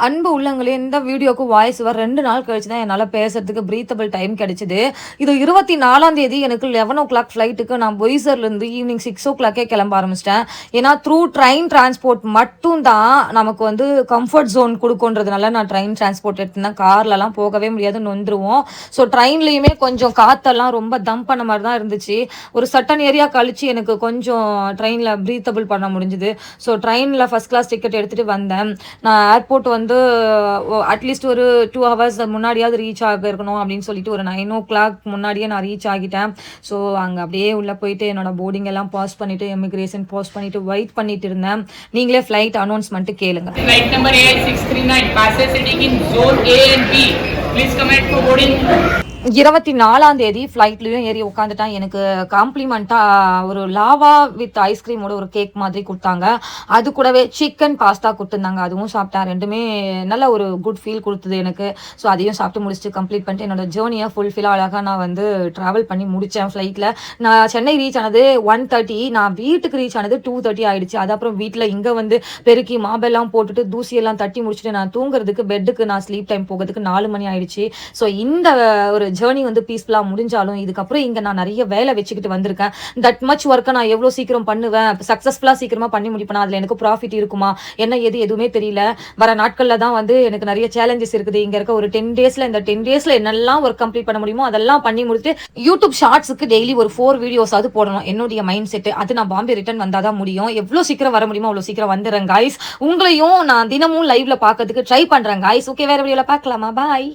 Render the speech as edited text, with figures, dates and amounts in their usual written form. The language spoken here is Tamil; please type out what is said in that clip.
அன்பு உள்ளங்களே, இந்த வீடியோக்கு வாய்ஸ் ஓவர் 2 நாள் கழிச்சு தான் என்னால பேசுறதுக்கு பிரீத்தபிள் டைம் கிடைச்சது. இது 24ஆம் தேதி எனக்கு 11:00 ஃப்ளைட்டுக்கு நான் பொய்சர்லேருந்து ஈவினிங் 6:00 கிளம்ப ஆரம்பிச்சிட்டேன். ஏன்னா த்ரூ ட்ரெயின் டிரான்ஸ்போர்ட் மட்டும் தான் நமக்கு வந்து கம்ஃபர்ட் ஜோன் குடுக்குன்றதுனால நான் ட்ரெயின் டிரான்ஸ்போர்ட் எடுத்தேன். கார்லலாம் போகவே முடியாது, நொந்துருவோம். ஸோ ட்ரெயின்லேயுமே கொஞ்சம் காற்றெல்லாம் ரொம்ப தம் பண்ண மாதிரி தான் இருந்துச்சு. ஒரு சர்டன் ஏரியா கழிச்சு எனக்கு கொஞ்சம் ட்ரெயினில் பிரீத்தபிள் பண்ண முடிஞ்சுது. ஸோ ட்ரெயினில் ஃபஸ்ட் கிளாஸ் டிக்கெட் எடுத்துகிட்டு வந்தேன். நான் ஏர்போர்ட் வந்து அட்லீஸ்ட் ஒரு 2 ஹவர்ஸ் முன்னாடியாவது ரீச் ஆகிருக்கணும் அப்படின்னு சொல்லிட்டு ஒரு 9:00 முன்னாடியே நான் ரீச் ஆகிட்டேன். ஸோ அங்கே அப்படியே உள்ளே போயிட்டு என்னோட போர்டிங் எல்லாம் பாஸ் பண்ணிட்டு எமிக்ரேஷன் பாஸ் பண்ணிட்டு வெயிட் பண்ணிட்டு இருந்தேன். நீங்களே ஃப்ளைட் அனௌன்ஸ்மெண்ட் கேளுங்க. Flight number AI639 passes sitting in zone A and B. Please comment for boarding. 24ஆம் தேதி ஃப்ளைட்லேயும் ஏறி உட்காந்துட்டான். எனக்கு காம்ப்ளிமெண்ட்டாக ஒரு லாவா வித் ஐஸ்கிரீமோட ஒரு கேக் மாதிரி கொடுத்தாங்க. அது கூடவே சிக்கன் பாஸ்தா கொடுத்துருந்தாங்க. அதுவும் சாப்பிட்டேன். ரெண்டுமே நல்ல ஒரு குட் ஃபீல் கொடுத்தது எனக்கு. ஸோ அதையும் சாப்பிட்டு முடிச்சுட்டு கம்ப்ளீட் பண்ணிட்டு என்னோட ஜேர்னியை ஃபுல்ஃபில்லாக அழகாக நான் வந்து ட்ராவல் பண்ணி முடித்தேன். ஃப்ளைட்டில் நான் சென்னை ரீச் ஆனது 1:30. நான் வீட்டுக்கு ரீச் ஆனது 2:30 ஆகிடுச்சு. அது அப்புறம் வீட்டில் இங்கே வந்து பெருக்கி மாபெல்லாம் போட்டுட்டு தூசியெல்லாம் தட்டி முடிச்சுட்டு நான் தூங்குறதுக்கு பெட்டுக்கு நான் ஸ்லீப் டைம் போகிறதுக்கு 4 மணி ஆகிடுச்சு. ஸோ இந்த ஒரு ஜேர்னி வந்து பீஸ்ஃபுல்லாக முடிஞ்சாலும் இதுக்கப்புறம் இங்கே நான் நிறைய வேலை வச்சுக்கிட்டு வந்திருக்கேன். தட் மச் ஒர்க்கை நான் எவ்வளோ சீக்கிரம் பண்ணுவேன், சக்ஸஸ்ஃபுல்லாக சீக்கிரமாக பண்ணி முடிப்பேன், அதில் எனக்கு ப்ராஃபிட் இருக்குமா என்ன எதுவுமே தெரியல. வர நாட்களில் தான் வந்து எனக்கு நிறைய சேலஞ்சஸ் இருக்குது. இங்கே இருக்க ஒரு 10 டேஸில் இந்த 10 டேஸில் என்னெல்லாம் ஒர்க் கம்ப்ளீட் பண்ண முடியுமோ அதெல்லாம் பண்ணி முடித்து யூடியூப் ஷார்ட்ஸுக்கு டெய்லி ஒரு 4 வீடியோஸாவது போடணும். என்னுடைய மைண்ட் செட்டு அது. நான் பாம்பே ரிட்டர்ன் வந்தால் தான் முடியும். எவ்வளோ சீக்கிரம் வர முடியுமோ அவ்வளோ சீக்கிரம் வந்துடுறேன் காய்ஸ். உங்களையும் நான் தினமும் லைவ்ல பார்க்கறதுக்கு ட்ரை பண்ணுறேன் காய்ஸ். ஓகே, வேறு வீடியோவில் பார்க்கலாமா? பாய்.